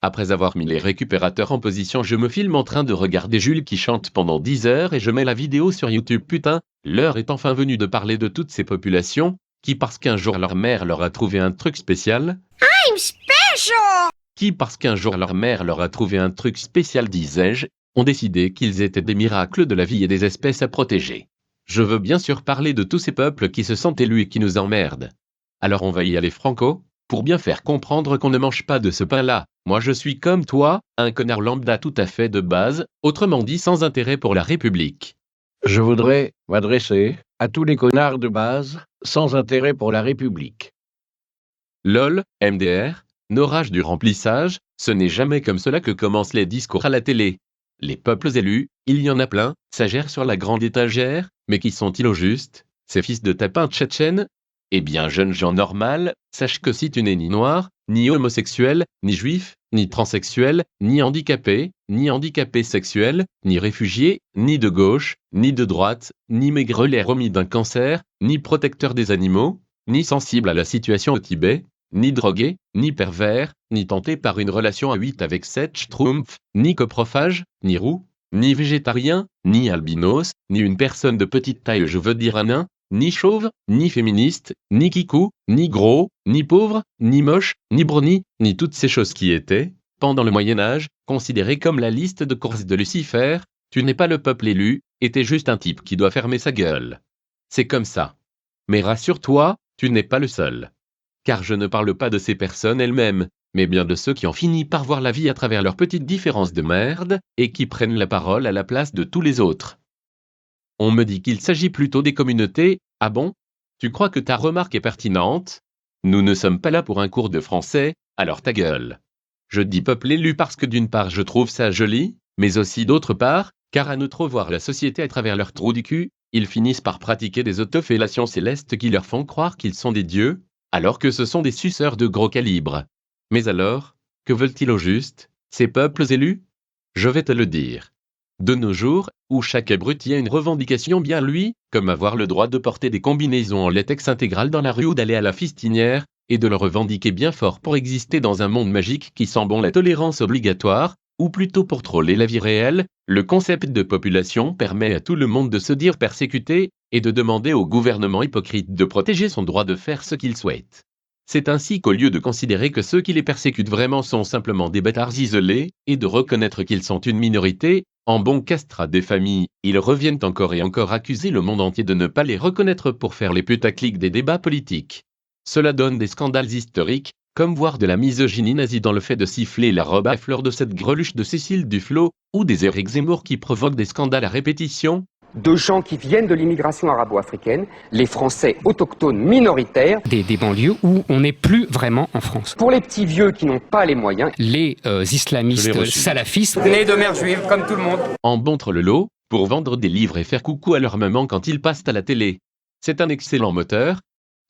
Après avoir mis les récupérateurs en position, je me filme en train de regarder Jules qui chante pendant 10 heures et je mets la vidéo sur YouTube. Putain, l'heure est enfin venue de parler de toutes ces populations qui, parce qu'un jour leur mère leur a trouvé un truc spécial, I'm special! qui, parce qu'un jour leur mère leur a trouvé un truc spécial, disais-je, ont décidé qu'ils étaient des miracles de la vie et des espèces à protéger. Je veux bien sûr parler de tous ces peuples qui se sentent élus et qui nous emmerdent. Alors on va y aller franco, pour bien faire comprendre qu'on ne mange pas de ce pain-là. Moi je suis comme toi, un connard lambda tout à fait de base, autrement dit sans intérêt pour la République. Je voudrais m'adresser à tous les connards de base sans intérêt pour la République. LOL, MDR, orage du remplissage, ce n'est jamais comme cela que commencent les discours à la télé. Les peuples élus, il y en a plein, ça gère sur la grande étagère, mais qui sont-ils au juste, ces fils de tapins tchétchènes? Eh bien, jeunes gens normal, sache que si tu n'es ni noir, ni homosexuel, ni juif, ni transsexuel, ni handicapé sexuel, ni réfugié, ni de gauche, ni de droite, ni maigrelet remis d'un cancer, ni protecteur des animaux, ni sensible à la situation au Tibet, ni drogué, ni pervers, ni tenté par une relation à 8 avec 7 schtroumpfs, ni coprophage, ni roux, ni végétarien, ni albinos, ni une personne de petite taille, je veux dire un nain, ni chauve, ni féministe, ni kikou, ni gros, ni pauvre, ni moche, ni brownie, ni toutes ces choses qui étaient, pendant le Moyen-Âge, considérées comme la liste de courses de Lucifer. Tu n'es pas le peuple élu, et t'es juste un type qui doit fermer sa gueule. C'est comme ça. Mais rassure-toi, tu n'es pas le seul. Car je ne parle pas de ces personnes elles-mêmes, mais bien de ceux qui ont fini par voir la vie à travers leurs petites différences de merde, et qui prennent la parole à la place de tous les autres. On me dit qu'il s'agit plutôt des communautés. Ah bon? Tu crois que ta remarque est pertinente? Nous ne sommes pas là pour un cours de français, alors ta gueule. Je dis peuple élu parce que d'une part je trouve ça joli, mais aussi d'autre part, car à nous trop voir la société à travers leur trou du cul, ils finissent par pratiquer des autofellations célestes qui leur font croire qu'ils sont des dieux, alors que ce sont des suceurs de gros calibre. Mais alors, que veulent-ils au juste, ces peuples élus? Je vais te le dire. De nos jours, où chaque abruti a une revendication bien lui, comme avoir le droit de porter des combinaisons en latex intégral dans la rue ou d'aller à la fistinière, et de le revendiquer bien fort pour exister dans un monde magique qui sent bon la tolérance obligatoire, ou plutôt pour troller la vie réelle, le concept de population permet à tout le monde de se dire persécuté, et de demander au gouvernement hypocrite de protéger son droit de faire ce qu'il souhaite. C'est ainsi qu'au lieu de considérer que ceux qui les persécutent vraiment sont simplement des bâtards isolés, et de reconnaître qu'ils sont une minorité, en bon castrat des familles, ils reviennent encore et encore accuser le monde entier de ne pas les reconnaître pour faire les putaclics des débats politiques. Cela donne des scandales historiques, comme voir de la misogynie nazie dans le fait de siffler la robe à fleurs de cette greluche de Cécile Duflot, ou des Éric Zemmour qui provoquent des scandales à répétition. De gens qui viennent de l'immigration arabo-africaine, les Français autochtones minoritaires. Des banlieues où on n'est plus vraiment en France. Pour les petits vieux qui n'ont pas les moyens. Les islamistes salafistes. Nés de mère juive, comme tout le monde. En montre le lot, pour vendre des livres et faire coucou à leur maman quand ils passent à la télé. C'est un excellent moteur,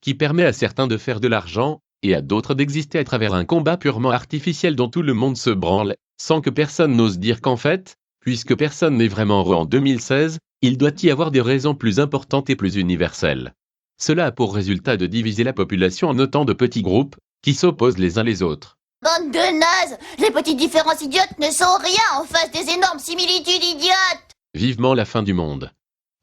qui permet à certains de faire de l'argent, et à d'autres d'exister à travers un combat purement artificiel dont tout le monde se branle, sans que personne n'ose dire qu'en fait, puisque personne n'est vraiment heureux en 2016, il doit y avoir des raisons plus importantes et plus universelles. Cela a pour résultat de diviser la population en autant de petits groupes, qui s'opposent les uns les autres. Bande de nazes! Les petites différences idiotes ne sont rien en face des énormes similitudes idiotes! Vivement la fin du monde.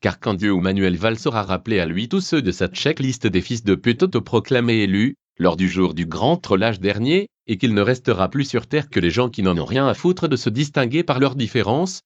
Car quand Dieu ou Manuel Valls aura rappelé à lui tous ceux de sa checklist des fils de pute autoproclamés élus, lors du jour du grand trollage dernier, et qu'il ne restera plus sur Terre que les gens qui n'en ont rien à foutre de se distinguer par leurs différences,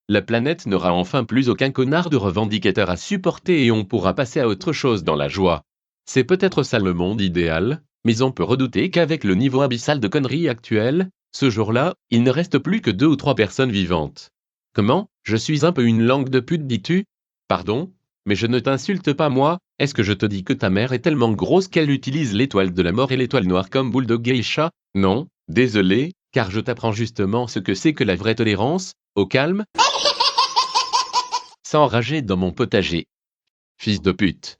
la planète n'aura enfin plus aucun connard de revendicateur à supporter et on pourra passer à autre chose dans la joie. C'est peut-être ça le monde idéal, mais on peut redouter qu'avec le niveau abyssal de conneries actuel, ce jour-là, il ne reste plus que 2 ou 3 personnes vivantes. Comment? Je suis un peu une langue de pute, dis-tu? Pardon? Mais je ne t'insulte pas moi, est-ce que je te dis que ta mère est tellement grosse qu'elle utilise l'étoile de la mort et l'étoile noire comme boule de geisha? Non, désolé, car je t'apprends justement ce que c'est que la vraie tolérance, au calme. Sans rager dans mon potager. Fils de pute.